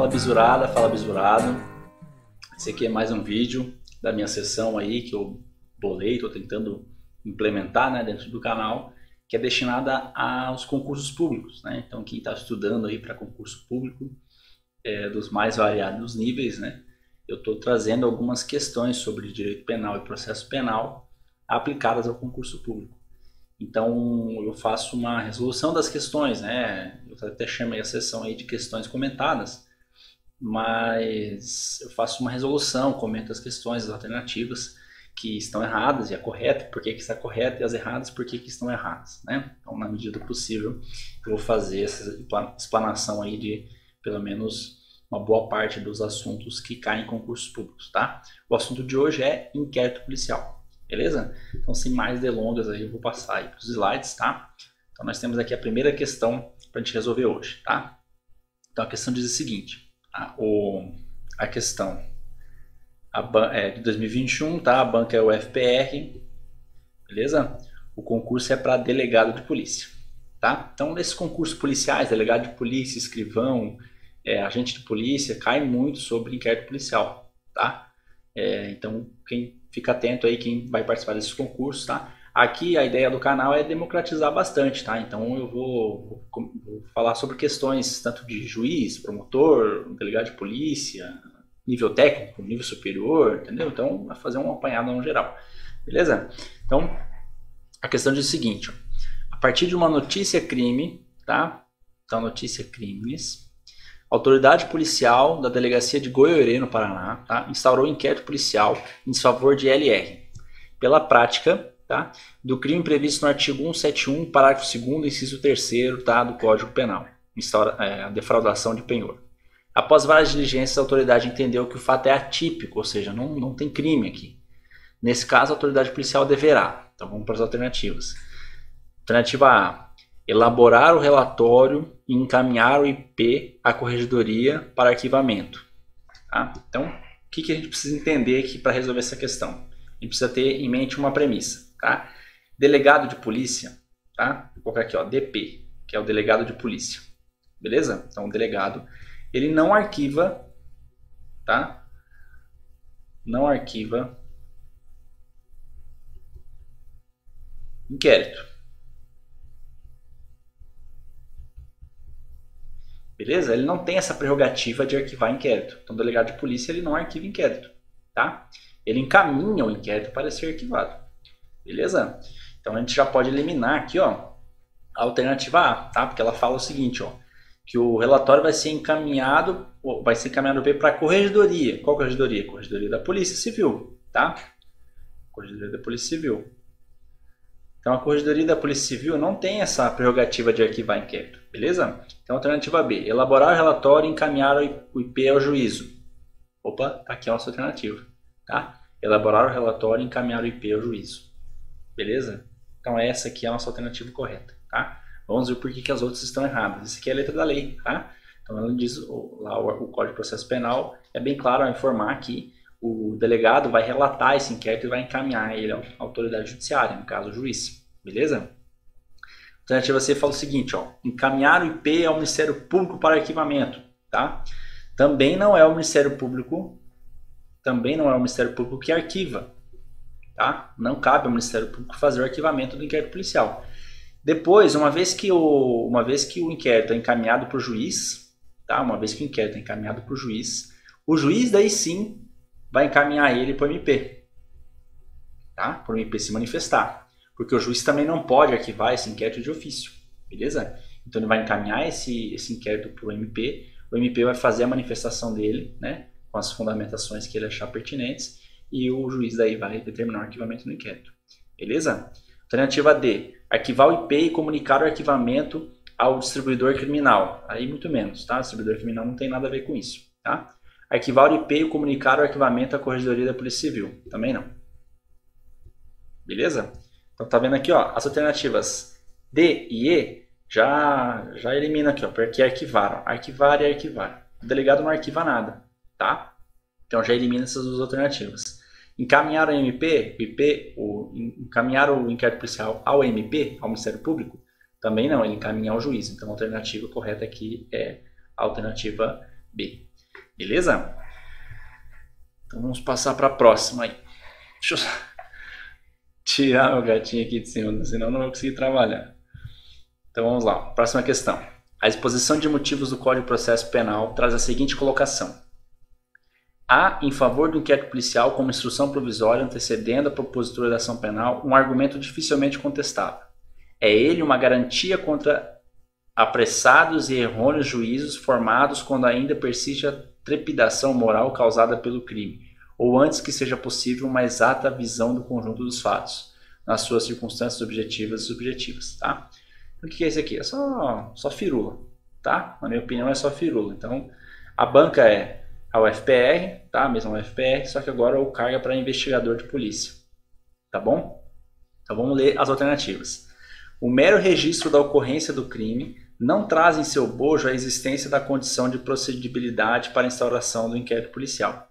Fala Bisurada, fala Bisurado. Esse aqui é mais um vídeo da minha sessão aí que eu bolei, estou tentando implementar, né, dentro do canal, que é destinada aos concursos públicos, né? Então quem está estudando aí para concurso público, dos mais variados níveis, né? Eu estou trazendo algumas questões sobre direito penal e processo penal aplicadas ao concurso público. Então eu faço uma resolução das questões, né? Eu até chamei a sessão aí de questões comentadas, mas eu faço uma resolução, comento as questões, as alternativas que estão erradas e a correta, por que está correta, e as erradas, por que estão erradas, né? Então, na medida do possível, eu vou fazer essa explanação aí de pelo menos uma boa parte dos assuntos que caem em concursos públicos, tá? O assunto de hoje é inquérito policial, beleza? Então, sem mais delongas, aí eu vou passar aí para os slides, tá? Então, nós temos aqui a primeira questão para a gente resolver hoje, tá? Então, a questão diz o seguinte: a questão é de 2021, tá? A banca é o FPR, beleza? O concurso é para delegado de polícia, tá? Então, nesses concursos policiais, delegado de polícia, escrivão, agente de polícia, cai muito sobre inquérito policial, tá? Então, quem fica atento aí, quem vai participar desses concursos, tá? Aqui a ideia do canal é democratizar bastante, tá? Então eu vou falar sobre questões tanto de juiz, promotor, delegado de polícia, nível técnico, nível superior, entendeu? Então vai fazer um apanhado no geral, beleza? Então a questão diz o seguinte: ó, a partir de uma notícia crime, tá? Então notícia crimes, a autoridade policial da delegacia de Goiorê, no Paraná, tá? Instaurou inquérito policial em desfavor de LR pela prática, tá, do crime previsto no artigo 171, parágrafo 2º, inciso 3º, tá, do Código Penal, a defraudação de penhor. Após várias diligências, a autoridade entendeu que o fato é atípico, ou seja, não tem crime aqui. Nesse caso, a autoridade policial deverá. Então vamos para as alternativas. Alternativa A: elaborar o relatório e encaminhar o IP à corregedoria para arquivamento. Tá? Então, o que a gente precisa entender aqui para resolver essa questão? A gente precisa ter em mente uma premissa. Tá? Delegado de polícia, tá? Vou colocar aqui, ó, DP, que é o delegado de polícia, beleza? Então o delegado, ele não arquiva, tá? Não arquiva inquérito, beleza? Ele não tem essa prerrogativa de arquivar inquérito. Então o delegado de polícia, ele não arquiva inquérito, tá? Ele encaminha o inquérito para ser arquivado. Beleza? Então a gente já pode eliminar aqui, ó, a alternativa A, tá? Porque ela fala o seguinte, ó, que o relatório vai ser encaminhado para a corregedoria. Qual corregedoria? Corregedoria da Polícia Civil, tá? Corregedoria da Polícia Civil. Então a corregedoria da Polícia Civil não tem essa prerrogativa de arquivar inquérito, beleza? Então alternativa B: elaborar o relatório e encaminhar o IP ao juízo. Opa, tá aqui a nossa alternativa, tá? Elaborar o relatório e encaminhar o IP ao juízo. Beleza? Então essa aqui é a nossa alternativa correta, tá? Vamos ver por que as outras estão erradas. Isso aqui é a letra da lei, tá? Então ela diz, lá o Código de Processo Penal é bem claro ao informar que o delegado vai relatar esse inquérito e vai encaminhar ele à autoridade judiciária, no caso o juiz, beleza? A alternativa C fala o seguinte, ó, encaminhar o IP ao Ministério Público para arquivamento, tá? Também não é o Ministério Público que arquiva. Tá? Não cabe ao Ministério Público fazer o arquivamento do inquérito policial. Depois, uma vez que o inquérito é encaminhado para o juiz, tá? O juiz daí sim vai encaminhar ele para o MP, tá? Para o MP se manifestar, porque o juiz também não pode arquivar esse inquérito de ofício, beleza? Então ele vai encaminhar esse inquérito para o MP vai fazer a manifestação dele, né? Com as fundamentações que ele achar pertinentes, e o juiz daí vai determinar o arquivamento do inquérito. Beleza? Alternativa D: arquivar o IP e comunicar o arquivamento ao distribuidor criminal. Aí muito menos, tá? O distribuidor criminal não tem nada a ver com isso, tá? Arquivar o IP e comunicar o arquivamento à corregedoria da Polícia Civil. Também não. Beleza? Então tá vendo aqui, ó, as alternativas D e E já elimina aqui, ó, porque arquivaram. Arquivar e arquivar. O delegado não arquiva nada, tá? Então já elimina essas duas alternativas. Encaminhar o MP, encaminhar o inquérito policial ao MP, ao Ministério Público, também não, ele encaminha ao juiz. Então a alternativa correta aqui é a alternativa B. Beleza? Então vamos passar para a próxima aí. Deixa eu tirar meu gatinho aqui de cima, senão eu não vou conseguir trabalhar. Então vamos lá, próxima questão. A exposição de motivos do Código de Processo Penal traz a seguinte colocação. Há, em favor do inquérito policial como instrução provisória antecedendo a propositura da ação penal, um argumento dificilmente contestável. É ele uma garantia contra apressados e errôneos juízos formados quando ainda persiste a trepidação moral causada pelo crime, ou antes que seja possível uma exata visão do conjunto dos fatos, nas suas circunstâncias objetivas e subjetivas, tá? Então, o que é isso aqui? É só firula, tá? Na minha opinião é só firula. Então, a banca é a UFPR, tá? A mesma UFPR, só que agora o cargo é para investigador de polícia, tá bom? Então vamos ler as alternativas. O mero registro da ocorrência do crime não traz em seu bojo a existência da condição de procedibilidade para a instauração do inquérito policial,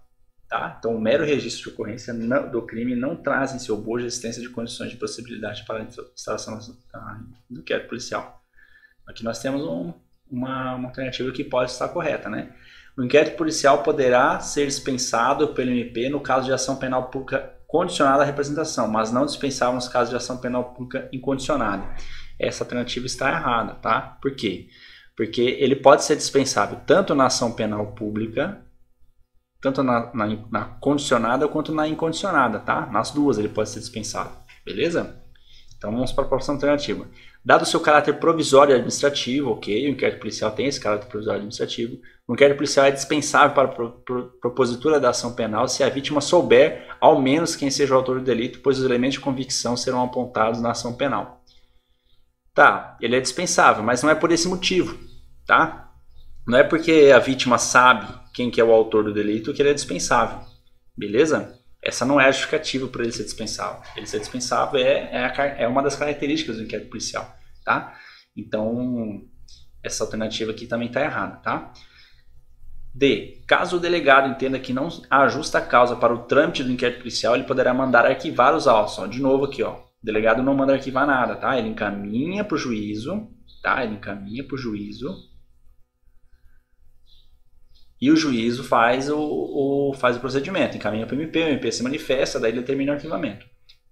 tá? Então o mero registro de ocorrência do crime não traz em seu bojo a existência de condições de procedibilidade para a instauração do inquérito policial. Aqui nós temos uma alternativa que pode estar correta, né? O inquérito policial poderá ser dispensado pelo MP no caso de ação penal pública condicionada à representação, mas não dispensável nos casos de ação penal pública incondicionada. Essa alternativa está errada, tá? Por quê? Porque ele pode ser dispensável tanto na ação penal pública, tanto na condicionada quanto na incondicionada, tá? Nas duas ele pode ser dispensável, beleza? Então vamos para a próxima alternativa. Dado o seu caráter provisório e administrativo, ok, o inquérito policial tem esse caráter provisório e administrativo, o inquérito policial é dispensável para a propositura da ação penal se a vítima souber, ao menos, quem seja o autor do delito, pois os elementos de convicção serão apontados na ação penal. Tá, ele é dispensável, mas não é por esse motivo, tá? Não é porque a vítima sabe quem que é o autor do delito que ele é dispensável, beleza? Essa não é a justificativa para ele ser dispensável. Ele ser dispensável é uma das características do inquérito policial, tá? Então, essa alternativa aqui também está errada, tá? D. Caso o delegado entenda que não há justa causa para o trâmite do inquérito policial, ele poderá mandar arquivar os autos. Ó, de novo aqui, ó. O delegado não manda arquivar nada, tá? Ele encaminha para o juízo, tá? Ele encaminha para o juízo. E o juízo faz o procedimento, encaminha para o MP se manifesta, daí ele determina o arquivamento.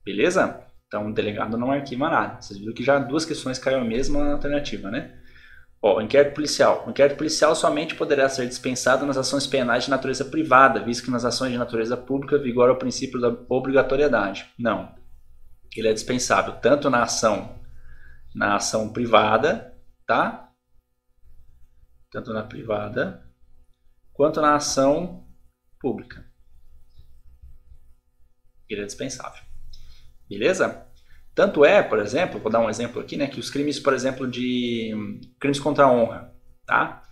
Beleza? Então o delegado não arquiva nada. Vocês viram que já duas questões caíram a mesma alternativa, né? Ó, inquérito policial. O inquérito policial somente poderá ser dispensado nas ações penais de natureza privada, visto que nas ações de natureza pública vigora o princípio da obrigatoriedade. Não. Ele é dispensável tanto na ação privada, tá? Tanto na privada quanto na ação pública. Ele é dispensável. Beleza? Tanto é, por exemplo, vou dar um exemplo aqui, né, que os crimes, por exemplo, de crimes contra a honra, tá?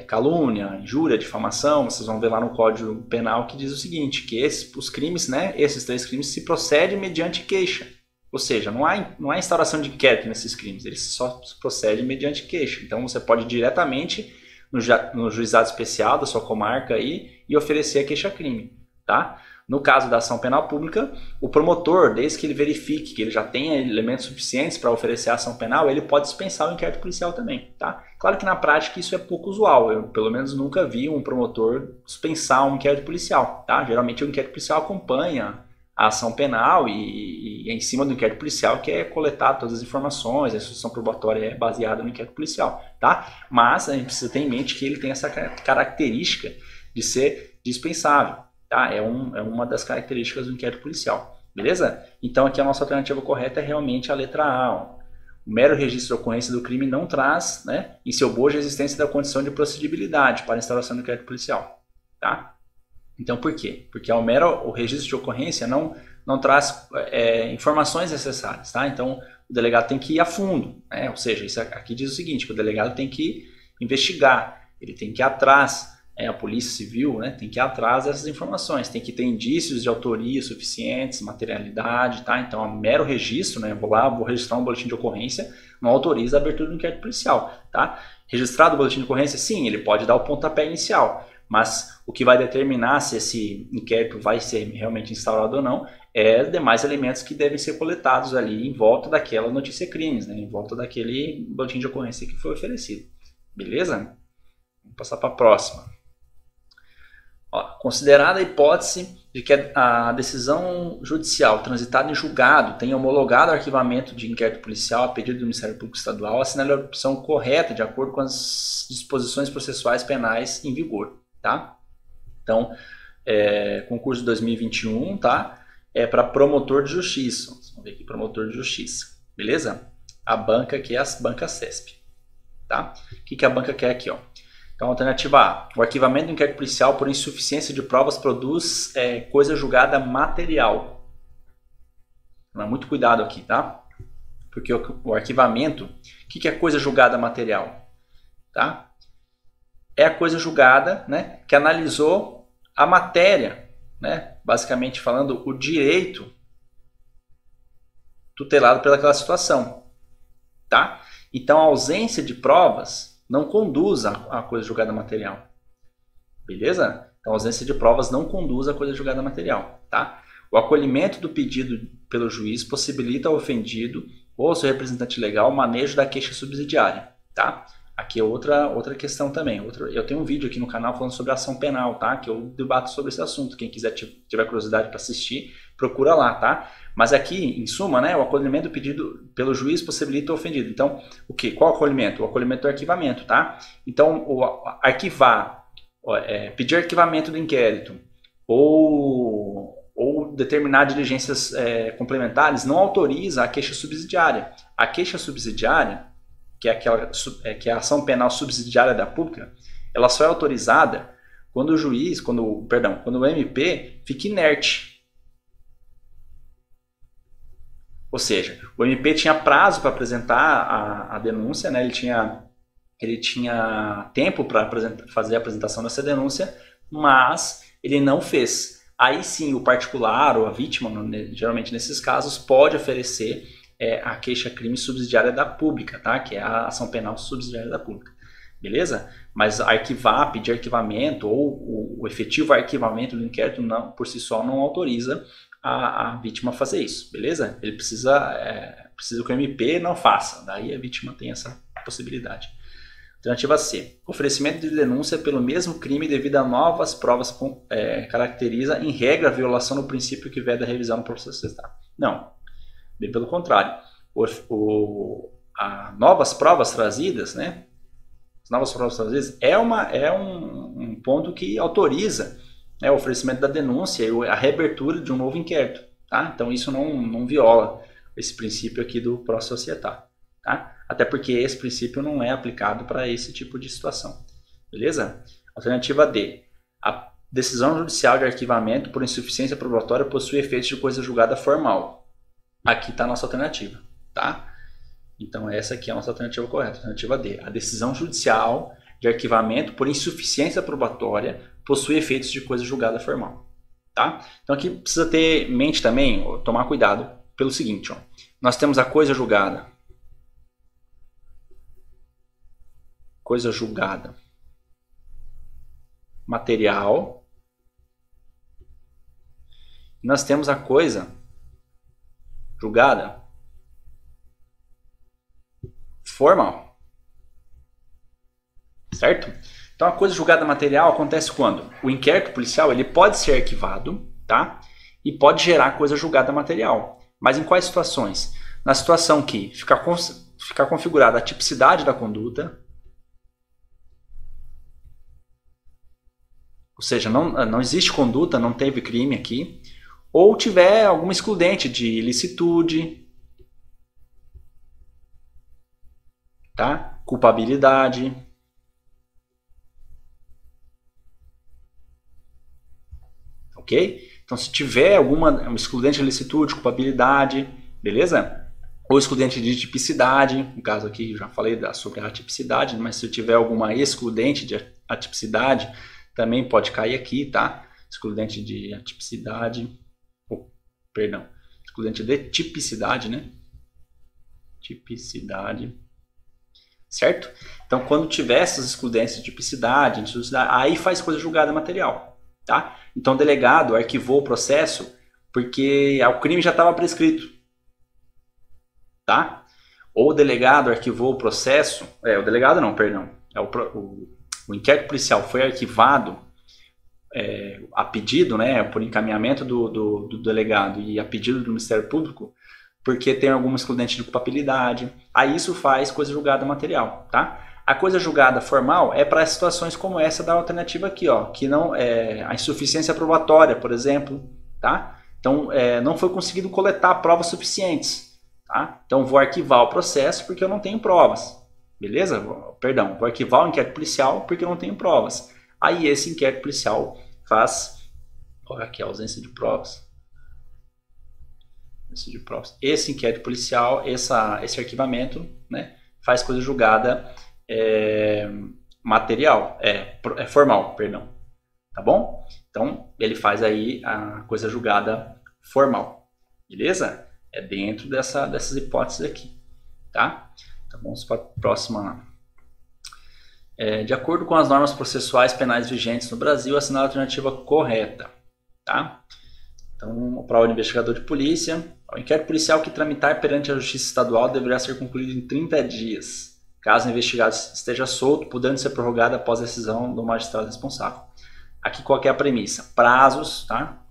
Calúnia, injúria, difamação, vocês vão ver lá no Código Penal que diz o seguinte, que os crimes, né, esses três crimes se procedem mediante queixa. Ou seja, não há instauração de inquérito nesses crimes, eles só procedem mediante queixa. Então você pode ir diretamente no juizado especial da sua comarca aí e oferecer a queixa-crime, tá? No caso da ação penal pública, o promotor, desde que ele verifique que ele já tenha elementos suficientes para oferecer a ação penal, ele pode dispensar o inquérito policial também, tá? Claro que na prática isso é pouco usual, eu pelo menos nunca vi um promotor dispensar um inquérito policial, tá? Geralmente o inquérito policial acompanha a ação penal e é em cima do inquérito policial que é coletado todas as informações, a instrução probatória é baseada no inquérito policial, tá? Mas a gente precisa ter em mente que ele tem essa característica de ser dispensável, tá? É uma das características do inquérito policial, beleza? Então aqui a nossa alternativa correta é realmente a letra A, ó. O mero registro da ocorrência do crime não traz, né, em seu bojo a existência da condição de procedibilidade para a instauração do inquérito policial, tá? Então, por quê? Porque o registro de ocorrência não traz informações necessárias, tá? Então, o delegado tem que ir a fundo, né? Ou seja, isso aqui diz o seguinte, que o delegado tem que investigar, ele tem que ir atrás, a polícia civil, né, tem que ir atrás dessas informações, tem que ter indícios de autoria suficientes, materialidade, tá? Então, o mero registro, né, vou registrar um boletim de ocorrência, não autoriza a abertura do inquérito policial, tá? Registrado o boletim de ocorrência, sim, ele pode dar o pontapé inicial, mas o que vai determinar se esse inquérito vai ser realmente instaurado ou não é demais elementos que devem ser coletados ali em volta daquela notícia crimes, né? Em volta daquele boletim de ocorrência que foi oferecido. Beleza? Vamos passar para a próxima. Ó, considerada a hipótese de que a decisão judicial transitada em julgado tenha homologado o arquivamento de inquérito policial a pedido do Ministério Público Estadual, assinale a opção correta de acordo com as disposições processuais penais em vigor, tá? Então, concurso de 2021, tá? É para promotor de justiça. Vamos ver aqui, promotor de justiça, beleza? A banca que é a banca CESP, tá? O que a banca quer aqui, ó? Então, alternativa A. O arquivamento do inquérito policial por insuficiência de provas produz coisa julgada material. Mas muito cuidado aqui, tá? Porque o arquivamento, o que é coisa julgada material? Tá? É a coisa julgada, né, que analisou a matéria, né, basicamente falando o direito tutelado pelaquela situação. Tá? Então, a ausência de provas não conduz a coisa julgada material. Beleza? Então, a ausência de provas não conduz a coisa julgada material. Tá? O acolhimento do pedido pelo juiz possibilita ao ofendido ou ao seu representante legal o manejo da queixa subsidiária. Tá? Aqui é outra questão também. Eu tenho um vídeo aqui no canal falando sobre ação penal, tá? Que eu debato sobre esse assunto. Quem quiser tiver curiosidade para assistir, procura lá, tá? Mas aqui, em suma, né, o acolhimento do pedido pelo juiz possibilita o ofendido. Então, o quê? Qual o acolhimento? O acolhimento do arquivamento, tá? Então, pedir arquivamento do inquérito ou determinar diligências complementares não autoriza a queixa subsidiária. A queixa subsidiária, que é a ação penal subsidiária da pública, ela só é autorizada quando o MP fica inerte. Ou seja, o MP tinha prazo para apresentar a denúncia, né? Ele tinha tempo para fazer a apresentação dessa denúncia, mas ele não fez. Aí sim, o particular ou a vítima, geralmente nesses casos, pode oferecer a queixa-crime subsidiária da pública, tá? Que é a ação penal subsidiária da pública. Beleza? Mas pedir arquivamento ou o efetivo arquivamento do inquérito por si só não autoriza a vítima a fazer isso. Beleza? Ele precisa que o MP não faça. Daí a vítima tem essa possibilidade. Alternativa C. Oferecimento de denúncia pelo mesmo crime devido a novas provas caracteriza, em regra, a violação do princípio que veda a revisão no processo acessado. Não. Bem pelo contrário. Novas provas trazidas, né? As novas provas trazidas é um ponto que autoriza, né, o oferecimento da denúncia e a reabertura de um novo inquérito. Tá? Então isso não viola esse princípio aqui do pró-societário. Tá? Até porque esse princípio não é aplicado para esse tipo de situação. Beleza? Alternativa D. A decisão judicial de arquivamento por insuficiência probatória possui efeitos de coisa julgada formal. Aqui está a nossa alternativa. Tá? Então essa aqui é a nossa alternativa correta. Alternativa D. A decisão judicial de arquivamento por insuficiência probatória possui efeitos de coisa julgada formal. Tá? Então aqui precisa ter em mente também, tomar cuidado pelo seguinte. Nós temos a coisa julgada. Coisa julgada material. Nós temos a coisa julgada formal. Certo? Então a coisa julgada material acontece quando o inquérito policial ele pode ser arquivado, tá? E pode gerar coisa julgada material. Mas em quais situações? Na situação que ficar configurada a tipicidade da conduta, ou seja, não existe conduta, não teve crime aqui, ou tiver alguma excludente de ilicitude, tá? Culpabilidade. Ok? Então, se tiver alguma excludente de ilicitude, culpabilidade, beleza? Ou excludente de tipicidade, no caso aqui já falei sobre a atipicidade, mas se tiver alguma excludente de atipicidade, também pode cair aqui, tá? Excludente de atipicidade, excludente de tipicidade, né? Tipicidade, certo? Então, quando tiver essas excludentes de tipicidade, aí faz coisa julgada material, tá? Então, o delegado arquivou o processo porque o crime já estava prescrito, tá? Ou o delegado arquivou o processo, o delegado não, perdão, o inquérito policial foi arquivado a pedido, né, por encaminhamento do delegado e a pedido do Ministério Público, porque tem alguma excludente de culpabilidade. Aí isso faz coisa julgada material, tá? A coisa julgada formal é para situações como essa da alternativa aqui, ó, que não é a insuficiência probatória, por exemplo, tá? Então, não foi conseguido coletar provas suficientes, tá? Então, vou arquivar o processo porque eu não tenho provas, beleza? Perdão, vou arquivar o inquérito policial porque eu não tenho provas. Aí, esse inquérito policial faz... Olha aqui a ausência de provas. Esse inquérito policial, esse arquivamento, né, faz coisa julgada material, formal, perdão, tá bom? Então, ele faz aí a coisa julgada formal, beleza? É dentro dessas hipóteses aqui, tá? Então, vamos para a próxima. De acordo com as normas processuais penais vigentes no Brasil, assinar a alternativa correta, tá? Então, para o investigador de polícia, o inquérito policial que tramitar perante a Justiça Estadual deverá ser concluído em 30 dias, caso o investigado esteja solto, podendo ser prorrogado após a decisão do magistrado responsável. Aqui qual que é a premissa? Prazos, tá?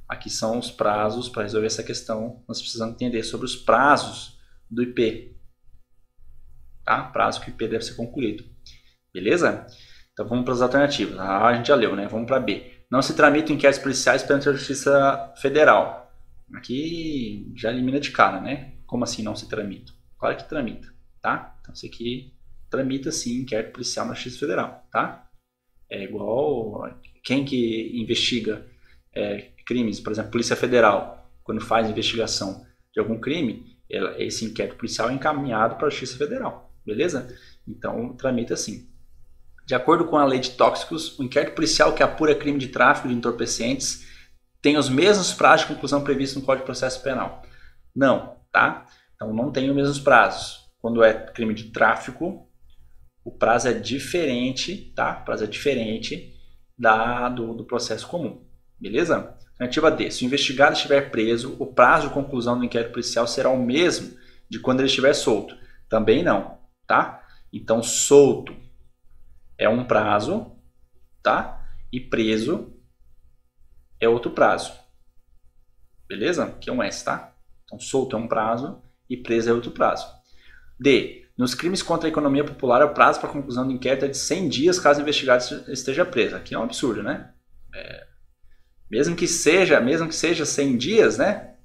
Aqui são os prazos para resolver essa questão. Nós precisamos entender sobre os prazos do IP, tá? Prazo que o IP deve ser concluído. Beleza? Então vamos para as alternativas. A gente já leu, né? Vamos para B. Não se tramitam inquéritos policiais perante a Justiça Federal. Aqui já elimina de cara, né? Como assim não se tramita? Claro que tramita, tá? Então isso aqui tramita sim inquérito policial na Justiça Federal, tá? É igual quem que investiga crimes, por exemplo, Polícia Federal, quando faz investigação de algum crime, esse inquérito policial é encaminhado para a Justiça Federal, beleza? Então tramita sim. De acordo com a lei de tóxicos, o inquérito policial que apura crime de tráfico de entorpecentes tem os mesmos prazos de conclusão previstos no Código de Processo Penal. Não, tá? Então não tem os mesmos prazos. Quando é crime de tráfico, o prazo é diferente, tá? O prazo é diferente do processo comum, beleza? Alternativa D. Se o investigado estiver preso, o prazo de conclusão do inquérito policial será o mesmo de quando ele estiver solto. Também não, tá? Então solto é um prazo, tá? E preso é outro prazo. Beleza? Aqui é um S, tá? Então, solto é um prazo e preso é outro prazo. D. Nos crimes contra a economia popular, o prazo para a conclusão do inquérito é de 100 dias caso o investigado esteja preso. Aqui é um absurdo, né? Mesmo que seja 100 dias, né?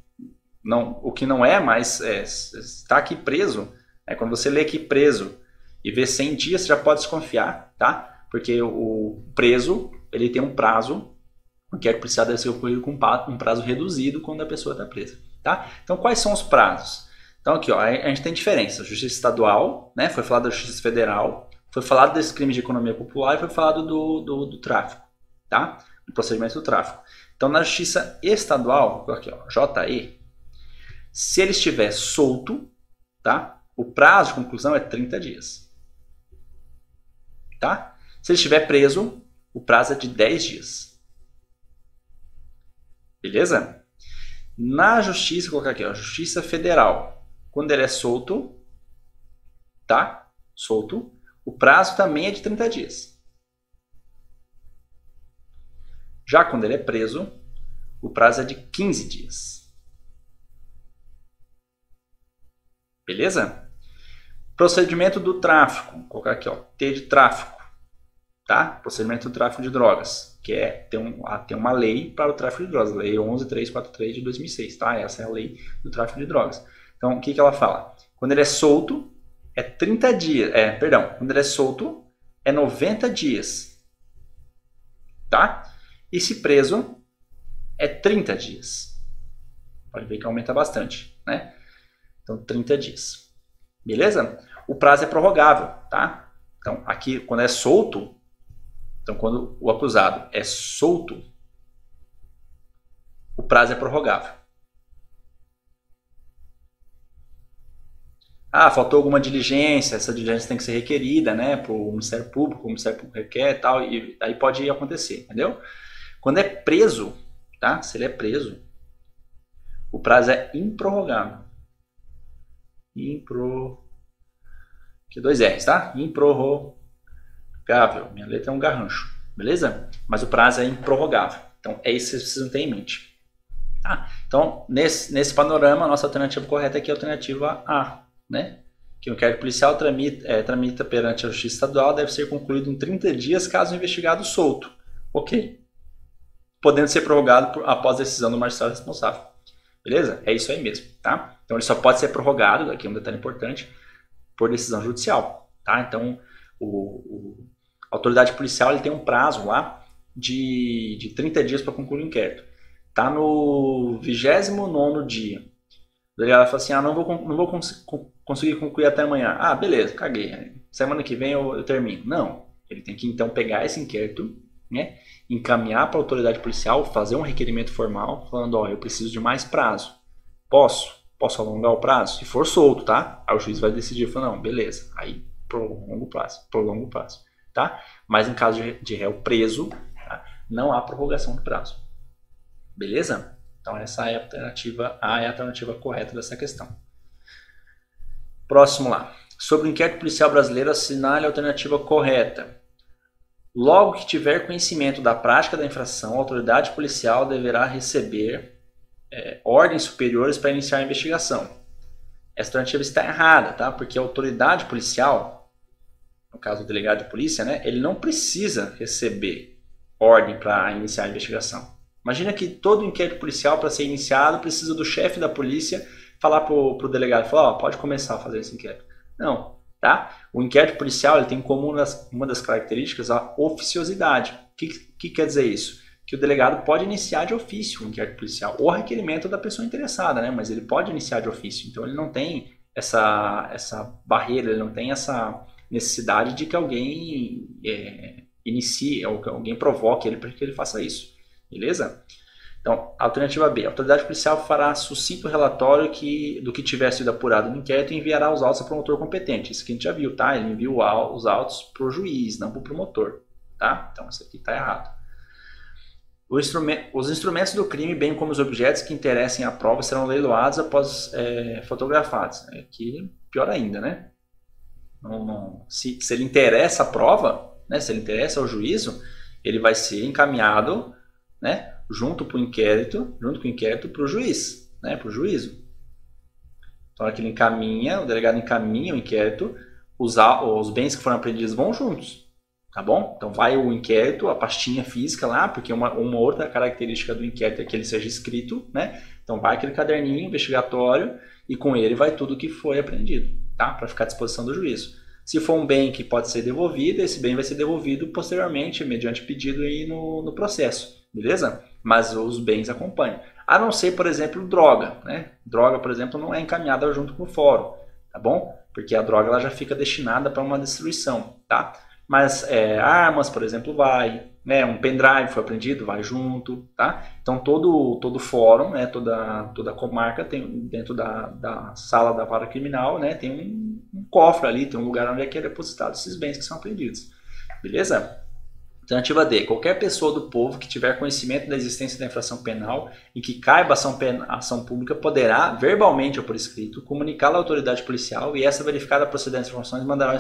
Não, o que não é, mas está aqui preso. Quando você lê aqui preso e vê 100 dias, você já pode desconfiar, tá? Porque o preso, ele tem um prazo, o inquérito policial deve ser concluído com um prazo reduzido quando a pessoa está presa, tá? Então, quais são os prazos? Então, aqui, ó, a gente tem diferença. Justiça Estadual, né? Foi falado da Justiça Federal, foi falado desses crimes de economia popular e foi falado do tráfico, tá? Do procedimento do tráfico. Então, na Justiça Estadual, aqui, ó, JE, se ele estiver solto, tá? O prazo de conclusão é 30 dias. Tá? Se ele estiver preso, o prazo é de 10 dias. Beleza? Na Justiça, vou colocar aqui, ó, Justiça Federal, quando ele é solto, tá? Solto, o prazo também é de 30 dias. Já quando ele é preso, o prazo é de 15 dias. Beleza? Procedimento do tráfico, vou colocar aqui, ó, T de tráfico, tá? Procedimento do tráfico de drogas, que tem uma lei para o tráfico de drogas, lei 11.343 de 2006, tá? Essa é a lei do tráfico de drogas. Então, o que ela fala? Quando ele é solto, é 30 dias, quando ele é solto, é 90 dias, tá? E se preso, é 30 dias. Pode ver que aumenta bastante, né? Então, 30 dias. Beleza? O prazo é prorrogável, tá? Então, aqui, quando é solto, então, quando o acusado é solto, o prazo é prorrogável. Ah, faltou alguma diligência, essa diligência tem que ser requerida, né, para o Ministério Público, o Ministério Público requer e tal, e aí pode acontecer, entendeu? Quando é preso, tá? Se ele é preso, o prazo é improrrogável. Aqui 2 R's, tá? Improrrogável. Minha letra é um garrancho. beleza? Mas o prazo é improrrogável. Então, é isso que vocês precisam ter em mente. Tá? Então, nesse panorama, a nossa alternativa correta aqui é a alternativa A, né? Que o inquérito policial tramita perante a Justiça Estadual deve ser concluído em 30 dias caso o investigado solto. Ok. Podendo ser prorrogado após decisão do magistrado responsável. Beleza? É isso aí mesmo, tá? Então, ele só pode ser prorrogado, aqui é um detalhe importante, por decisão judicial, tá? Então, a autoridade policial ele tem um prazo lá de 30 dias para concluir o inquérito. Tá no 29º dia. O delegado fala assim, não vou conseguir concluir até amanhã. Ah, beleza, caguei. Semana que vem eu termino. Não, ele tem que então pegar esse inquérito, né, encaminhar para a autoridade policial, fazer um requerimento formal, falando, eu preciso de mais prazo. Posso alongar o prazo? Se for solto, tá? Aí o juiz vai decidir, fala, não, beleza. Aí prolonga o prazo, tá? Mas em caso de réu preso, tá? Não há prorrogação do prazo. Beleza? Então essa é a alternativa A, é a alternativa correta dessa questão. Próximo lá. Sobre o inquérito policial brasileiro, assinale a alternativa correta. Logo que tiver conhecimento da prática da infração, a autoridade policial deverá receber ordens superiores para iniciar a investigação. Essa alternativa está errada, tá? Porque a autoridade policial, no caso do delegado de polícia, né, ele não precisa receber ordem para iniciar a investigação. Imagina que todo inquérito policial, para ser iniciado, precisa do chefe da polícia falar para o delegado, falar, pode começar a fazer esse inquérito. Não, tá? O inquérito policial ele tem como uma das características a oficiosidade. O que quer dizer isso? Que o delegado pode iniciar de ofício o inquérito policial, ou a requerimento da pessoa interessada, né? Mas ele pode iniciar de ofício. Então ele não tem essa barreira, ele não tem essa necessidade de que alguém inicie, ou que alguém provoque ele para que ele faça isso. Beleza? Então, alternativa B. A autoridade policial fará sucinto relatório do que tiver sido apurado no inquérito e enviará os autos ao promotor competente. Isso que a gente já viu, tá? Ele envia os autos para o juiz, não para o promotor, tá? Então, isso aqui está errado. Os instrumentos do crime, bem como os objetos que interessem à prova, serão leiloados após fotografados. Aqui, pior ainda, né? Se ele interessa a prova, né? Se ele interessa ao juízo, ele vai ser encaminhado, né, junto com o inquérito para o juiz, né, para o juízo. Então aqui o delegado encaminha o inquérito, os bens que foram apreendidos vão juntos, tá bom? Então vai o inquérito, a pastinha física lá, porque uma outra característica do inquérito é que ele seja escrito, né? Então vai aquele caderninho investigatório e com ele vai tudo que foi apreendido, tá? Para ficar à disposição do juízo. Se for um bem que pode ser devolvido, esse bem vai ser devolvido posteriormente, mediante pedido aí no processo. Beleza? Mas os bens acompanham. A não ser, por exemplo, droga, né? Droga, por exemplo, não é encaminhada junto com o fórum, tá bom? Porque a droga ela já fica destinada para uma destruição, tá? Mas armas, por exemplo, vai, né? Um pendrive foi apreendido, vai junto, tá? Então todo fórum, né? Toda comarca tem dentro da sala da vara criminal, né? Tem um cofre ali, tem um lugar onde é que é depositado esses bens que são apreendidos, beleza? Alternativa D. Qualquer pessoa do povo que tiver conhecimento da existência da infração penal e que caiba a ação pública poderá, verbalmente ou por escrito, comunicá-la à autoridade policial e essa verificada a procedência das informações mandará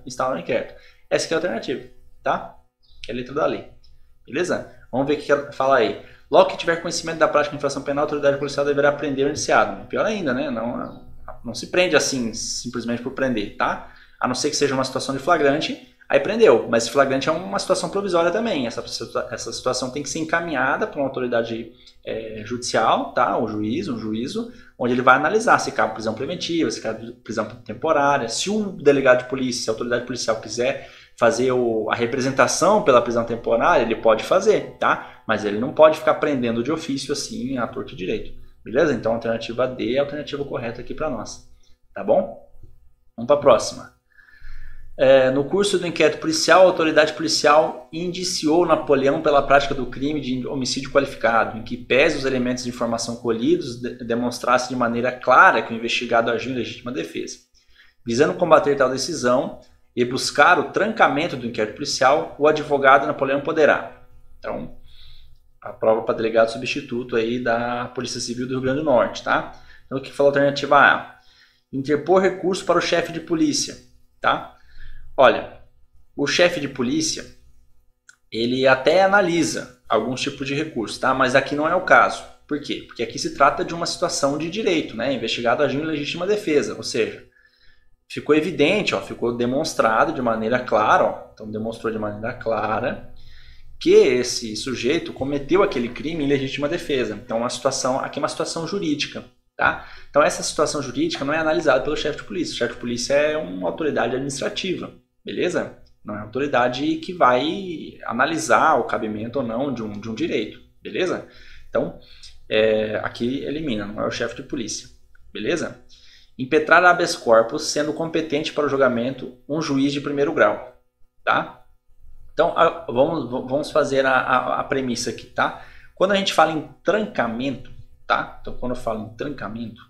instaurar um inquérito. Essa aqui é a alternativa, tá? Que é a letra da lei. Beleza? Vamos ver o que ela fala aí. Logo que tiver conhecimento da prática de infração penal, a autoridade policial deverá prender o indiciado. Pior ainda, né? Não se prende assim, simplesmente por prender, tá? A não ser que seja uma situação de flagrante. Aí prendeu, mas flagrante é uma situação provisória também. Essa situação tem que ser encaminhada para uma autoridade judicial, tá? Um juízo, onde ele vai analisar se cabe prisão preventiva, se cabe prisão temporária. Se o delegado de polícia, se a autoridade policial quiser fazer a representação pela prisão temporária, ele pode fazer, tá? Mas ele não pode ficar prendendo de ofício assim, à torto e direito. Beleza? Então a alternativa D é a alternativa correta aqui para nós. Tá bom? Vamos para a próxima. No curso do inquérito policial, a autoridade policial indiciou Napoleão pela prática do crime de homicídio qualificado, em que, pese os elementos de informação colhidos, demonstrasse de maneira clara que o investigado agiu em legítima defesa. Visando combater tal decisão e buscar o trancamento do inquérito policial, o advogado Napoleão poderá. Então, a prova para delegado substituto aí da Polícia Civil do Rio Grande do Norte, tá? Então, o que fala a alternativa A? Interpor recurso para o chefe de polícia, tá? Olha, o chefe de polícia, ele até analisa alguns tipos de recursos, tá? Mas aqui não é o caso. Por quê? Porque aqui se trata de uma situação de direito, né? Investigado agindo em legítima defesa, ou seja, ficou evidente, ó, ficou demonstrado de maneira clara, ó, então demonstrou de maneira clara que esse sujeito cometeu aquele crime em legítima defesa. Então, aqui é uma situação jurídica, tá? Então, essa situação jurídica não é analisada pelo chefe de polícia. O chefe de polícia é uma autoridade administrativa, beleza? Não é uma autoridade que vai analisar o cabimento ou não de um direito, beleza? Então, aqui elimina, não é o chefe de polícia, beleza? Impetrar habeas corpus, sendo competente para o julgamento um juiz de primeiro grau, tá? Então, vamos fazer a premissa aqui, tá? Quando a gente fala em trancamento, tá? Então, quando eu falo em trancamento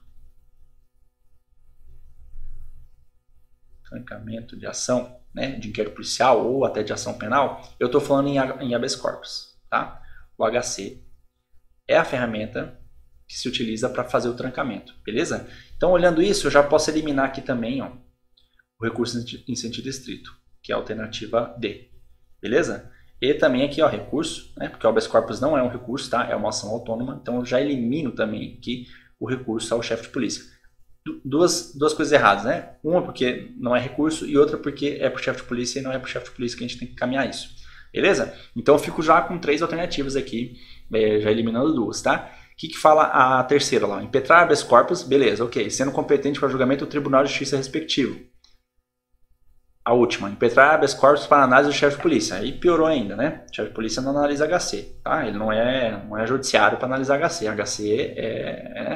de ação, né, de inquérito policial ou até de ação penal, eu estou falando em habeas corpus, tá? O HC é a ferramenta que se utiliza para fazer o trancamento, beleza? Então, olhando isso, eu já posso eliminar aqui também, ó, o recurso em sentido estrito, que é a alternativa D, beleza? E também aqui, ó, recurso, né? Porque o habeas corpus não é um recurso, tá? É uma ação autônoma, então eu já elimino também aqui o recurso ao chefe de polícia. Duas coisas erradas, né? Uma porque não é recurso e outra porque é para o chefe de polícia e não é para o chefe de polícia que a gente tem que caminhar isso. Beleza? Então eu fico já com 3 alternativas aqui, já eliminando 2, tá? O que fala a terceira lá? Impetrar habeas corpus, beleza, ok. Sendo competente para julgamento do Tribunal de Justiça respectivo. A última, impetrar habeas corpus para análise do chefe de polícia. Aí piorou ainda, né? O chefe de polícia não analisa HC, tá? Ele não é judiciário para analisar HC.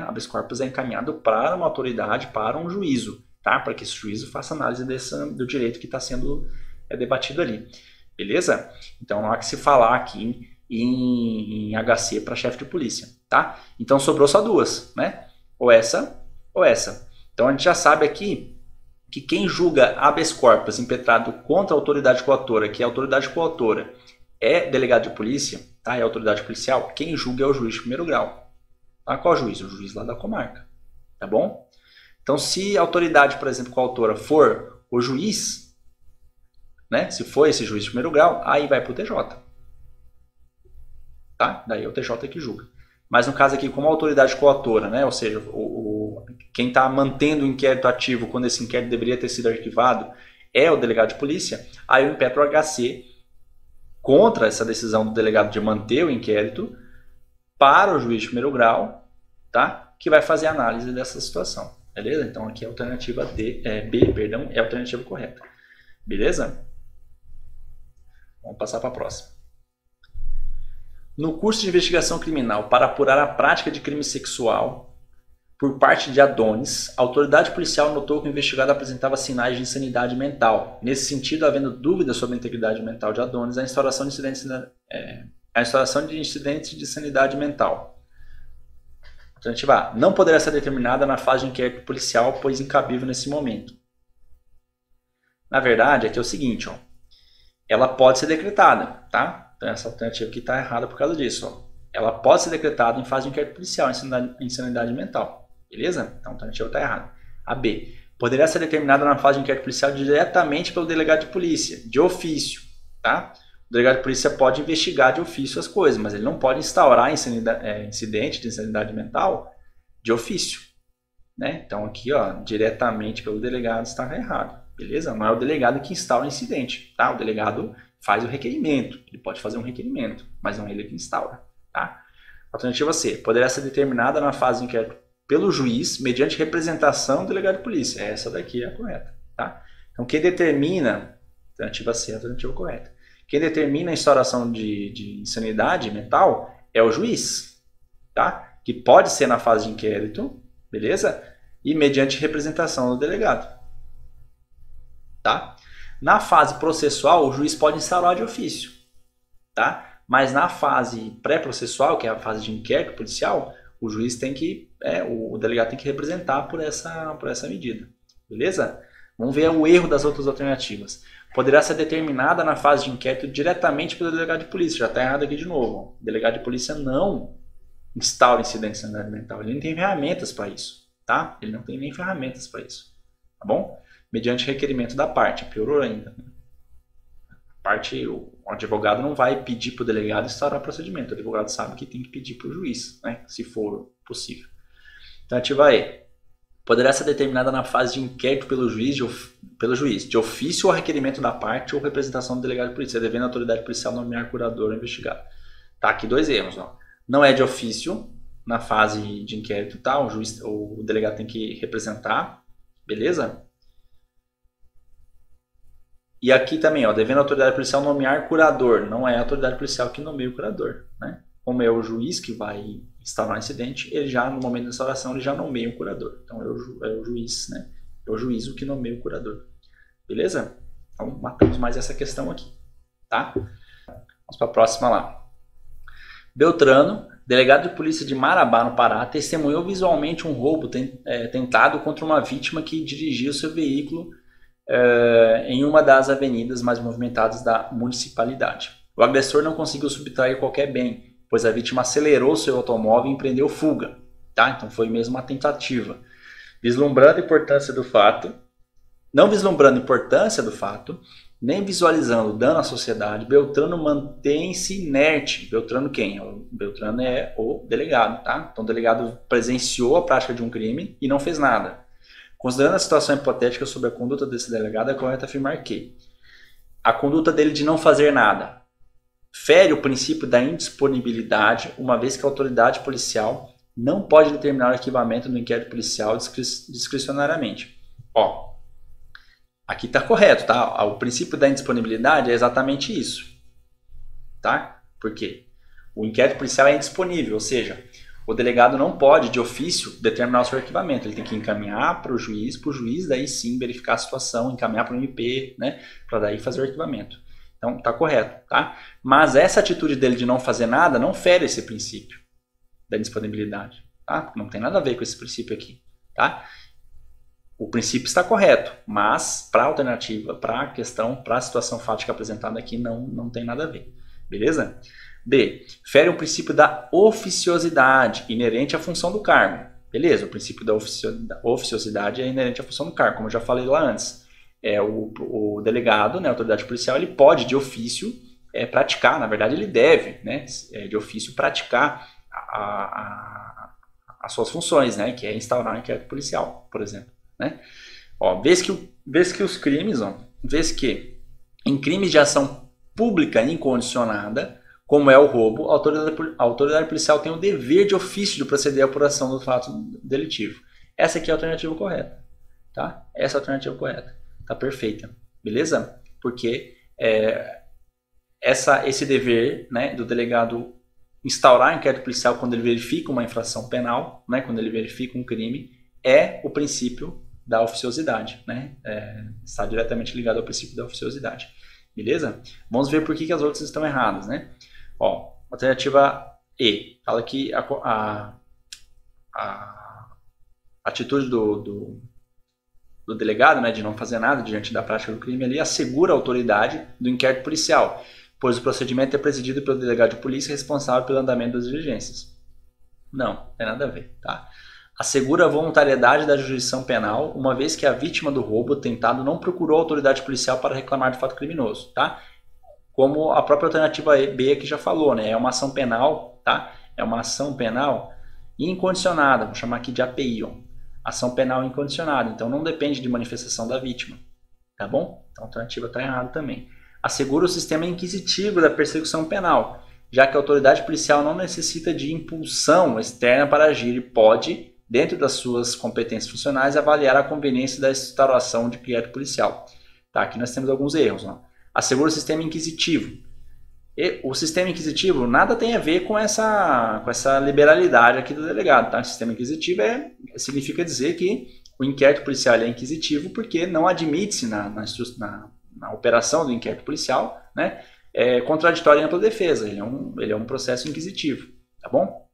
Habeas corpus é encaminhado para uma autoridade, para um juízo, tá? Para que esse juízo faça análise do direito que está sendo debatido ali. Beleza? Então não há que se falar aqui em HC para chefe de polícia, tá? Então sobrou só 2, né? Ou essa ou essa. Então a gente já sabe aqui que quem julga habeas corpus impetrado contra a autoridade coautora, que a autoridade coautora é delegado de polícia, tá? É a autoridade policial, quem julga é o juiz de primeiro grau. Tá? Qual juiz? O juiz lá da comarca, tá bom? Então, se a autoridade, por exemplo, coautora for o juiz, né? Se for esse juiz de primeiro grau, aí vai para o TJ. Tá? Daí é o TJ que julga. Mas no caso aqui, como autoridade coautora, né? Ou seja, quem está mantendo o inquérito ativo quando esse inquérito deveria ter sido arquivado é o delegado de polícia, aí eu impetro o HC contra essa decisão do delegado de manter o inquérito para o juiz de primeiro grau, tá? Que vai fazer a análise dessa situação, beleza? Então aqui a alternativa B é a alternativa correta, beleza? Vamos passar para a próxima. No curso de investigação criminal para apurar a prática de crime sexual por parte de Adonis, a autoridade policial notou que o investigado apresentava sinais de insanidade mental. Nesse sentido, havendo dúvidas sobre a integridade mental de Adonis, a instauração de incidentes de sanidade mental. Alternativa A. Não poderá ser determinada na fase de inquérito policial, pois incabível nesse momento. Na verdade, aqui é o seguinte, ó. Ela pode ser decretada, tá? Então essa alternativa aqui está errada por causa disso, ó. Ela pode ser decretada em fase de inquérito policial, insanidade mental. Beleza? Então a alternativa está errada. A B. Poderá ser determinada na fase de inquérito policial diretamente pelo delegado de polícia, de ofício, tá? O delegado de polícia pode investigar de ofício as coisas, mas ele não pode instaurar incidente de insanidade mental de ofício, né? Então aqui, ó, diretamente pelo delegado está errado, beleza? Não é o delegado que instaura o incidente, tá? O delegado faz o requerimento, ele pode fazer um requerimento, mas não é ele que instaura, tá? Alternativa C. Poderá ser determinada na fase de inquérito pelo juiz, mediante representação do delegado de polícia. Essa daqui é a correta, tá? Então, quem determina, alternativa C é a alternativa correta. Quem determina a instauração de insanidade mental é o juiz, tá? Que pode ser na fase de inquérito, beleza? E mediante representação do delegado, tá? Na fase processual, o juiz pode instaurar de ofício, tá? Mas na fase pré-processual, que é a fase de inquérito policial, o juiz tem que, o delegado tem que representar por essa medida, beleza? Vamos ver o erro das outras alternativas. Poderá ser determinada na fase de inquérito diretamente pelo delegado de polícia. Já está errado aqui de novo. O delegado de polícia não instaura incidente de sanidade mental. Ele não tem ferramentas para isso, tá? Ele não tem nem ferramentas para isso, tá bom? Mediante requerimento da parte. Piorou ainda. A O advogado não vai pedir para o delegado instaurar o procedimento. O advogado sabe que tem que pedir para o juiz, né, se for possível. Alternativa E. Poderá ser determinada na fase de inquérito pelo juiz, de ofício ou requerimento da parte ou representação do delegado de polícia, devendo a autoridade policial nomear curador ou investigado. Tá, aqui 2 erros. Ó. Não é de ofício na fase de inquérito, tá? O delegado tem que representar, beleza? E aqui também, ó, devendo a autoridade policial nomear curador. Não é a autoridade policial que nomeia o curador, né? Como é o juiz que vai instaurar o incidente, ele já, no momento da instauração, ele já nomeia o curador. Então, é o juiz, né? É o juízo que nomeia o curador. Beleza? Então, matamos mais essa questão aqui, tá? Vamos para a próxima lá. Beltrano, delegado de polícia de Marabá, no Pará, testemunhou visualmente um roubo tentado contra uma vítima que dirigia o seu veículo em uma das avenidas mais movimentadas da municipalidade. O agressor não conseguiu subtrair qualquer bem, pois a vítima acelerou seu automóvel e empreendeu fuga. Tá? Então foi mesmo uma tentativa. Vislumbrando a importância do fato, não vislumbrando a importância do fato, nem visualizando o dano à sociedade, Beltrano mantém-se inerte. Beltrano quem? O Beltrano é o delegado. Tá? Então o delegado presenciou a prática de um crime e não fez nada. Considerando a situação hipotética sobre a conduta desse delegado, é correto afirmar que a conduta dele de não fazer nada fere o princípio da indisponibilidade, uma vez que a autoridade policial não pode determinar o arquivamento do inquérito policial discricionariamente. Ó, aqui está correto, tá? O princípio da indisponibilidade é exatamente isso, tá? Por quê? O inquérito policial é indisponível, ou seja, o delegado não pode, de ofício, determinar o seu arquivamento. Ele tem que encaminhar para o juiz daí sim verificar a situação, encaminhar para o MP, né, para daí fazer o arquivamento. Então, está correto, tá? Mas essa atitude dele de não fazer nada não fere esse princípio da disponibilidade, tá? Não tem nada a ver com esse princípio aqui, tá? O princípio está correto, mas para a alternativa, para a questão, para a situação fática apresentada aqui, não tem nada a ver, beleza? B. Fere o princípio da oficiosidade inerente à função do cargo. Beleza, o princípio da oficiosidade é inerente à função do cargo, como eu já falei lá antes. O delegado, né, a autoridade policial, ele pode de ofício praticar, na verdade ele deve, né, de ofício praticar as suas funções, né, que é instaurar um inquérito policial, por exemplo. Né? Ó, vez que os crimes, vez que em crimes de ação pública incondicionada, como é o roubo, a autoridade policial tem o dever de ofício de proceder à apuração do fato delitivo. Essa aqui é a alternativa correta. Tá? Essa é a alternativa correta. Tá perfeita. Beleza? Porque esse dever, né, do delegado instaurar inquérito policial quando ele verifica uma infração penal, né, quando ele verifica um crime, é o princípio da oficiosidade. Né? Está diretamente ligado ao princípio da oficiosidade. Beleza? Vamos ver por que as outras estão erradas. Né? Ó, alternativa E, fala que a atitude do delegado, né, de não fazer nada diante da prática do crime, ali assegura a autoridade do inquérito policial, pois o procedimento é presidido pelo delegado de polícia responsável pelo andamento das diligências. Não tem nada a ver, tá? Assegura a voluntariedade da jurisdição penal, uma vez que a vítima do roubo tentado não procurou a autoridade policial para reclamar do fato criminoso, tá? Como a própria alternativa B aqui já falou, né? É uma ação penal, tá? É uma ação penal incondicionada, vamos chamar aqui de API, ó. Ação penal incondicionada, então não depende de manifestação da vítima, tá bom? Então a alternativa está errada também. Assegura o sistema inquisitivo da persecução penal, já que a autoridade policial não necessita de impulsão externa para agir e pode, dentro das suas competências funcionais, avaliar a conveniência da instauração de inquérito policial. Tá? Aqui nós temos alguns erros, ó. Assegura o sistema inquisitivo. E o sistema inquisitivo nada tem a ver com essa liberalidade aqui do delegado. Tá? O sistema inquisitivo significa dizer que o inquérito policial é inquisitivo porque não admite-se na operação do inquérito policial, né, contraditório em ampla defesa. Ele é um processo inquisitivo. Tá bom?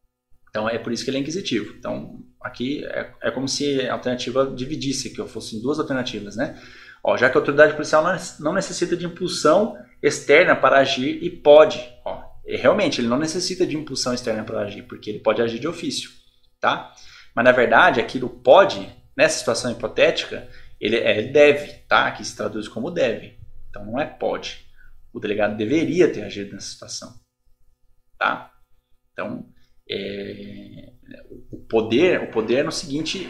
Então é por isso que ele é inquisitivo. Então aqui é como se a alternativa dividisse, que fossem duas alternativas, né? Ó, já que a autoridade policial não necessita de impulsão externa para agir e pode. Ó, realmente, ele não necessita de impulsão externa para agir, porque ele pode agir de ofício. Tá? Mas, na verdade, aquilo pode, nessa situação hipotética, ele deve, tá? Que se traduz como deve. Então, não é pode. O delegado deveria ter agido nessa situação, tá? Então, o poder no seguinte,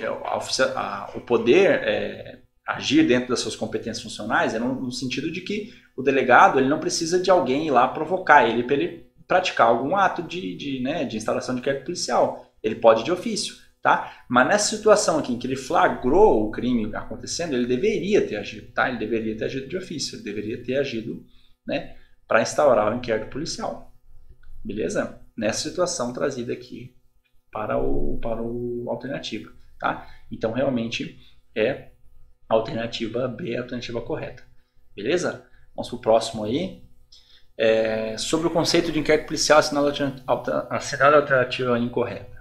o poder agir dentro das suas competências funcionais é no sentido de que o delegado ele não precisa de alguém ir lá provocar ele para ele praticar algum ato de instalação de inquérito policial. Ele pode de ofício, tá? Mas nessa situação aqui em que ele flagrou o crime acontecendo, ele deveria ter agido, tá? Ele deveria ter agido de ofício, ele deveria ter agido, né, para instaurar o inquérito policial. Beleza? Nessa situação trazida aqui para o alternativa, tá? Então realmente é a alternativa B, a alternativa correta. Beleza? Vamos para o próximo aí. Sobre o conceito de inquérito policial, assinale a alternativa incorreta.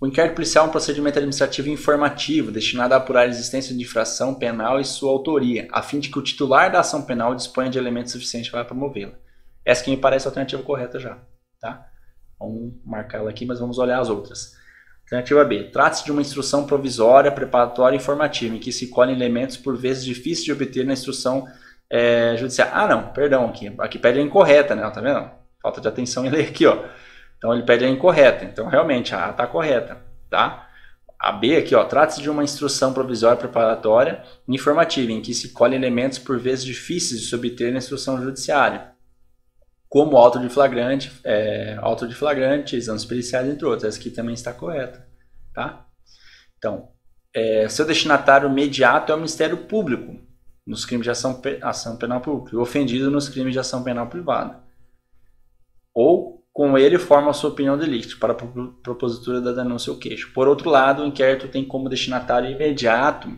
O inquérito policial é um procedimento administrativo informativo destinado a apurar a existência de infração penal e sua autoria, a fim de que o titular da ação penal disponha de elementos suficientes para promovê-la. Essa que me parece a alternativa correta já, tá? Vamos marcar ela aqui, mas vamos olhar as outras. Alternativa B. Trata-se de uma instrução provisória, preparatória e informativa, em que se colhem elementos por vezes difíceis de obter na instrução judicial. Ah, não, perdão, aqui pede a incorreta, né? Tá vendo? Falta de atenção em ler aqui, ó. Então ele pede a incorreta. Então realmente a A está correta, tá? A B aqui, ó, trata-se de uma instrução provisória, preparatória e informativa, em que se colhem elementos por vezes difíceis de se obter na instrução judiciária, como auto de flagrante, exames periciais, entre outros. Essa aqui também está correta, tá? Então, seu destinatário imediato é o Ministério Público, nos crimes de ação penal pública, e o ofendido nos crimes de ação penal privada. Ou, com ele, forma a sua opinião de lícito para a propositura da denúncia ou queixo. Por outro lado, o inquérito tem como destinatário imediato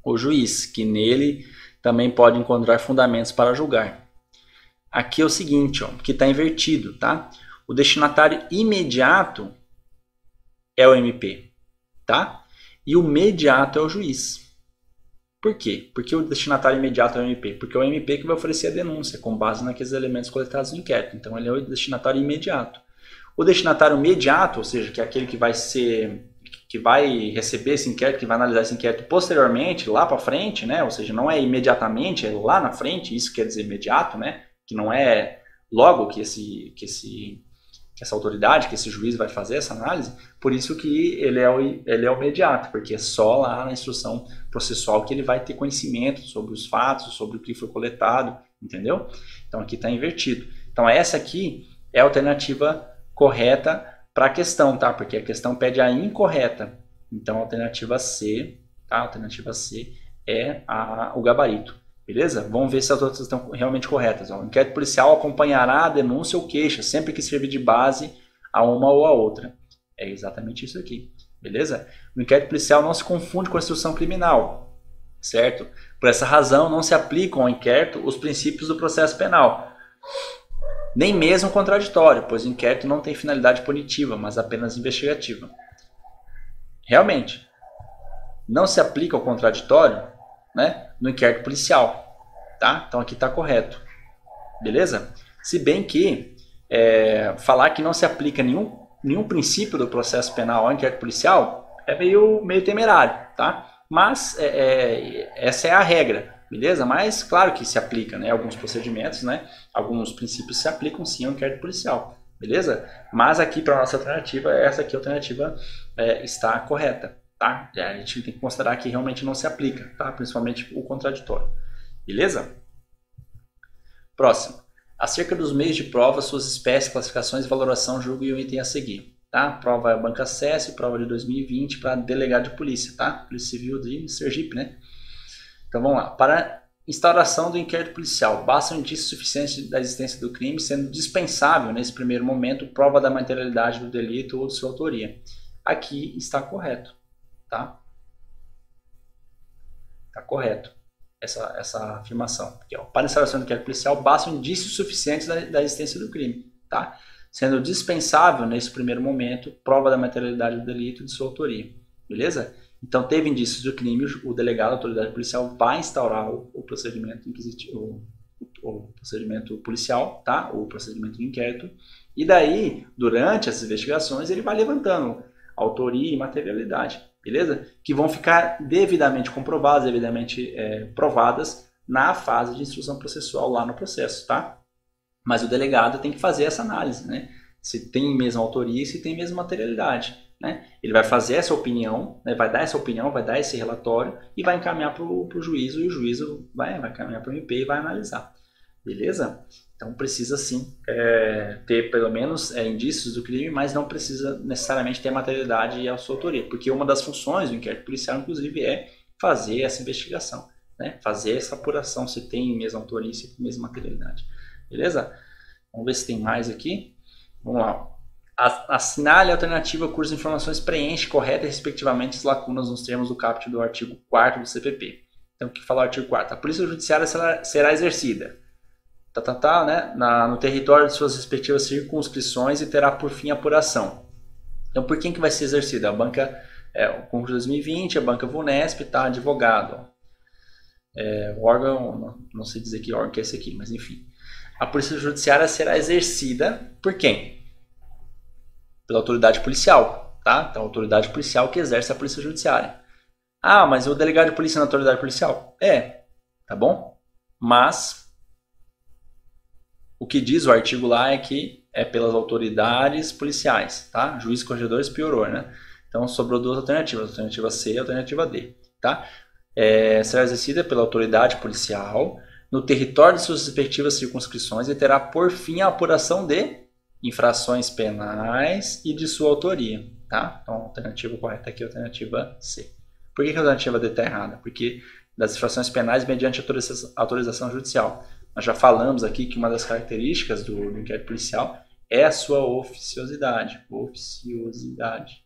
o juiz, que nele também pode encontrar fundamentos para julgar. Aqui é o seguinte, ó, que está invertido, tá? O destinatário imediato é o MP, tá? E o mediato é o juiz. Por quê? Porque o destinatário imediato é o MP? Porque é o MP que vai oferecer a denúncia, com base naqueles elementos coletados no inquérito. Então, ele é o destinatário imediato. O destinatário mediato, ou seja, que é aquele que vai receber esse inquérito, que vai analisar esse inquérito posteriormente, lá para frente, né? Ou seja, não é imediatamente, é lá na frente, isso quer dizer imediato, né? Que não é logo que essa autoridade, que esse juiz vai fazer essa análise, por isso que ele é o mediato, porque é só lá na instrução processual que ele vai ter conhecimento sobre os fatos, sobre o que foi coletado, entendeu? Então aqui está invertido. Então essa aqui é a alternativa correta para a questão, tá? Porque a questão pede a incorreta. Então a alternativa C, tá? A alternativa C é o gabarito. Beleza? Vamos ver se as outras estão realmente corretas. Ó. O inquérito policial acompanhará a denúncia ou queixa, sempre que servir de base a uma ou a outra. É exatamente isso aqui. Beleza? O inquérito policial não se confunde com a instrução criminal. Certo? Por essa razão, não se aplicam ao inquérito os princípios do processo penal. Nem mesmo o contraditório, pois o inquérito não tem finalidade punitiva, mas apenas investigativa. Realmente, não se aplica ao contraditório, né, no inquérito policial, tá? Então aqui está correto, beleza? Se bem que falar que não se aplica nenhum princípio do processo penal ao inquérito policial é meio temerário, tá? Mas essa é a regra, beleza? Mas claro que se aplica, né? Alguns procedimentos, né? Alguns princípios se aplicam sim ao inquérito policial, beleza? Mas aqui para a nossa alternativa, essa aqui a alternativa está correta. Tá? A gente tem que considerar que realmente não se aplica, tá? Principalmente o contraditório. Beleza? Próximo. Acerca dos meios de prova, suas espécies, classificações, valoração, julgo e o item a seguir. Tá? Prova é Banca Acesse, prova de 2020 para delegado de polícia, tá? Polícia Civil de Sergipe, né? Então vamos lá. Para instauração do inquérito policial, basta um indício suficiente da existência do crime, sendo dispensável, nesse primeiro momento, prova da materialidade do delito ou de sua autoria. Aqui está correto. Tá? Tá correto essa afirmação. Aqui, ó. Para a instauração do inquérito policial, basta indícios suficientes da existência do crime, tá? Sendo dispensável, nesse primeiro momento, prova da materialidade do delito e de sua autoria. Beleza? Então, teve indícios do crime, o delegado, a autoridade policial, vai instaurar o procedimento inquisitivo, o procedimento policial, tá? O procedimento de inquérito. E daí, durante essas investigações, ele vai levantando autoria e materialidade. Beleza? Que vão ficar devidamente comprovadas, devidamente provadas na fase de instrução processual lá no processo, tá? Mas o delegado tem que fazer essa análise, né? Se tem mesma autoria e se tem mesma materialidade, né? Ele vai fazer essa opinião, né? Vai dar essa opinião, vai dar esse relatório e vai encaminhar para o juízo, e o juízo vai encaminhar para o MP e vai analisar, beleza? Então precisa sim ter pelo menos indícios do crime, mas não precisa necessariamente ter a materialidade e a sua autoria, porque uma das funções do inquérito policial, inclusive, é fazer essa investigação, né? Fazer essa apuração se tem mesma autoria, se tem mesma materialidade, beleza? Vamos ver se tem mais aqui. Vamos lá. Assinale a alternativa cujas informações preenche correta e respectivamente as lacunas nos termos do caput do artigo 4º do CPP. Então, o que fala o artigo 4º? A polícia judiciária será exercida né, no território de suas respectivas circunscrições e terá por fim a apuração. Então, por quem que vai ser exercida? A banca, o concurso 2020, a banca VUNESP, tá, advogado. O órgão, não sei dizer que órgão que é esse aqui, mas enfim. A polícia judiciária será exercida por quem? Pela autoridade policial, tá? Então, a autoridade policial que exerce a polícia judiciária. Ah, mas o delegado de polícia na autoridade policial? Tá bom? Mas o que diz o artigo lá é que é pelas autoridades policiais, tá? Juiz, corregedores, piorou, né? Então, sobrou duas alternativas, alternativa C e alternativa D, tá? Será exercida pela autoridade policial no território de suas respectivas circunscrições e terá por fim a apuração de infrações penais e de sua autoria, tá? Então, a alternativa correta aqui é a alternativa C. Por que a alternativa D está errada? Porque das infrações penais mediante autorização judicial. Nós já falamos aqui que uma das características do inquérito policial é a sua oficiosidade. Oficiosidade.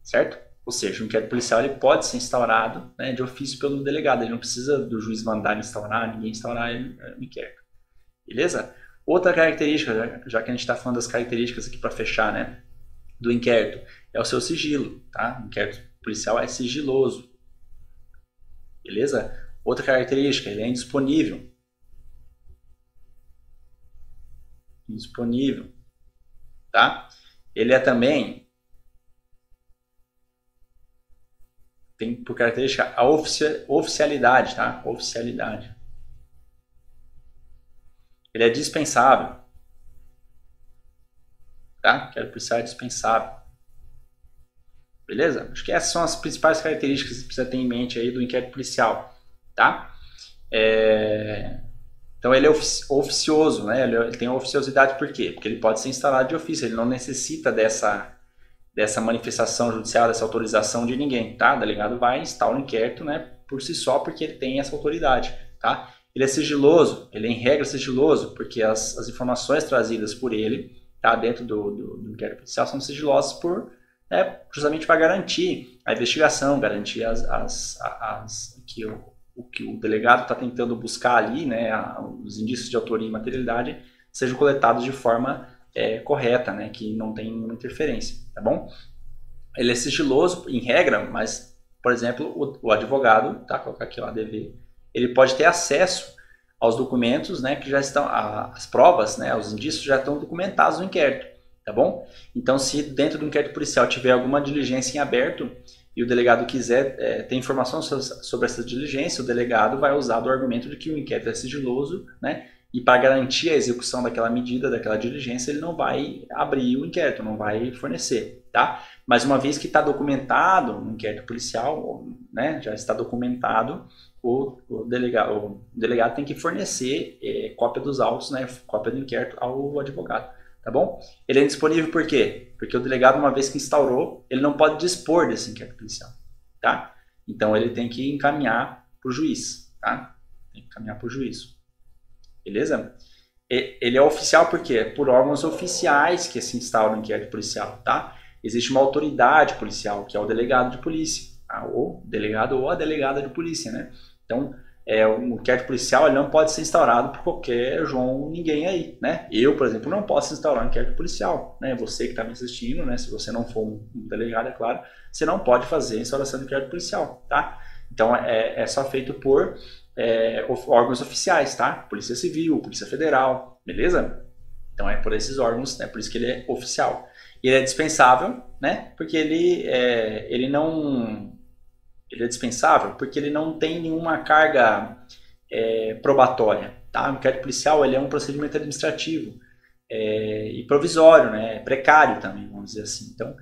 Certo? Ou seja, o inquérito policial ele pode ser instaurado, né, de ofício pelo delegado. Ele não precisa do juiz mandar instaurar, ninguém instaurar o inquérito. Beleza? Outra característica, já que a gente está falando das características aqui para fechar, né, do inquérito, é o seu sigilo. Tá? O inquérito policial é sigiloso. Beleza? Outra característica, ele é indisponível. Indisponível. Tá? Ele é também, tem por característica a oficialidade, tá? Oficialidade. Ele é dispensável. Tá? Inquérito policial é dispensável. Beleza? Acho que essas são as principais características que precisa ter em mente aí do inquérito policial, tá? Então ele é oficioso, né? Ele tem oficiosidade por quê? Porque ele pode ser instalado de ofício, ele não necessita dessa manifestação judicial, dessa autorização de ninguém, tá? O delegado vai instalar o inquérito, né, por si só, porque ele tem essa autoridade, tá? Ele é sigiloso, ele é em regra sigiloso, porque as informações trazidas por ele, tá, dentro do inquérito policial são sigilosas justamente para garantir a investigação, garantir o que o delegado está tentando buscar ali, né, os indícios de autoria e materialidade sejam coletados de forma correta, né, que não tem nenhuma interferência, tá bom? Ele é sigiloso em regra, mas, por exemplo, o advogado, tá, colocar aqui o ADV, ele pode ter acesso aos documentos, né, que já estão, as provas, né, os indícios já estão documentados no inquérito, tá bom? Então, se dentro do inquérito policial tiver alguma diligência em aberto e o delegado quiser ter informação sobre essa diligência, o delegado vai usar do argumento de que o inquérito é sigiloso, né? E para garantir a execução daquela medida, daquela diligência, ele não vai abrir o inquérito, não vai fornecer, tá? Mas uma vez que está documentado no inquérito policial, né, já está documentado, o delegado tem que fornecer cópia dos autos, né, cópia do inquérito ao advogado, tá bom? Ele é indisponível por quê? Porque o delegado, uma vez que instaurou, ele não pode dispor desse inquérito policial, tá? Então ele tem que encaminhar para o juiz, tá? Tem que encaminhar para o juízo. Beleza? Ele é oficial por quê? Por órgãos oficiais que se instauram no inquérito policial, tá? Existe uma autoridade policial, que é o delegado de polícia, tá? O delegado ou a delegada de polícia, né? Então, o inquérito policial ele não pode ser instaurado por qualquer ninguém aí, né? Eu, por exemplo, não posso instaurar um inquérito policial, né? Você que está me assistindo, né? Se você não for um delegado, é claro, você não pode fazer a instauração do inquérito policial, tá? Então, é só feito por órgãos oficiais, tá? Polícia Civil, Polícia Federal, beleza? Então é por esses órgãos, né? Por isso que ele é oficial. E ele é dispensável, né? Porque ele não Ele é dispensável porque ele não tem nenhuma carga probatória. Tá? O inquérito policial ele é um procedimento administrativo e provisório, né? Precário também, vamos dizer assim. Então,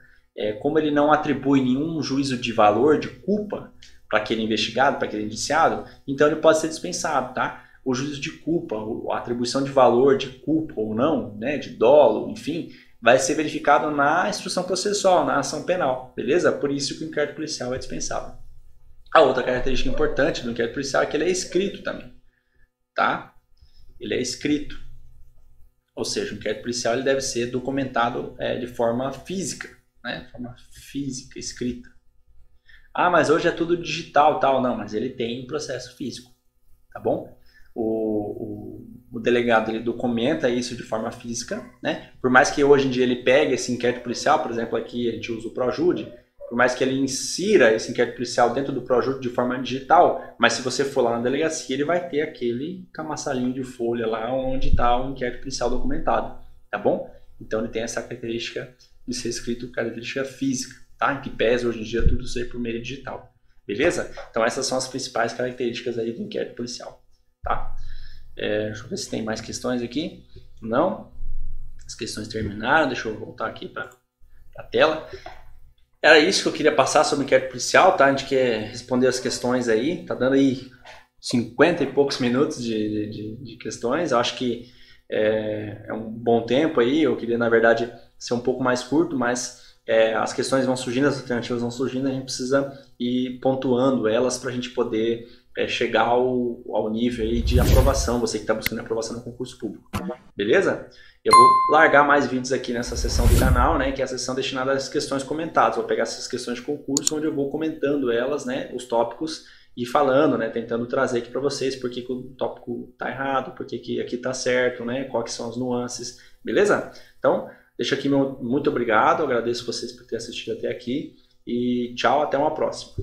como ele não atribui nenhum juízo de valor, de culpa, para aquele investigado, para aquele indiciado, então ele pode ser dispensado. Tá? O juízo de culpa, a atribuição de valor, de culpa ou não, né? De dolo, enfim, vai ser verificado na instrução processual, na ação penal, beleza? Por isso que o inquérito policial é dispensável. A outra característica importante do inquérito policial é que ele é escrito também, tá? Ele é escrito, ou seja, o inquérito policial ele deve ser documentado de forma física, né? Forma física, escrita. Ah, mas hoje é tudo digital, tal, não, mas ele tem um processo físico, tá bom? O delegado ele documenta isso de forma física, né? Por mais que hoje em dia ele pegue esse inquérito policial, por exemplo, aqui a gente usa o Projude, por mais que ele insira esse inquérito policial dentro do Projude de forma digital, mas se você for lá na delegacia, ele vai ter aquele camaçalinho de folha lá onde está o inquérito policial documentado, tá bom? Então ele tem essa característica de ser escrito característica física, tá? Que pesa hoje em dia tudo ser por meio digital, beleza? Então essas são as principais características aí do inquérito policial, tá? Deixa eu ver se tem mais questões aqui. Não? As questões terminaram, deixa eu voltar aqui para a tela. Era isso que eu queria passar sobre o inquérito policial, tá? A gente quer responder as questões aí. Tá dando aí 50 e poucos minutos de questões. Eu acho que é um bom tempo aí. Eu queria, na verdade, ser um pouco mais curto, mas as questões vão surgindo, as alternativas vão surgindo, a gente precisa ir pontuando elas para a gente poder chegar ao nível aí de aprovação, você que está buscando aprovação no concurso público. Beleza? Eu vou largar mais vídeos aqui nessa seção do canal, né, que é a seção destinada às questões comentadas. Vou pegar essas questões de concurso, onde eu vou comentando elas, né, os tópicos, e falando, né, tentando trazer aqui para vocês por que o tópico está errado, por que aqui está certo, né, quais são as nuances, beleza? Então, deixo aqui meu muito obrigado, agradeço vocês por terem assistido até aqui, e tchau, até uma próxima.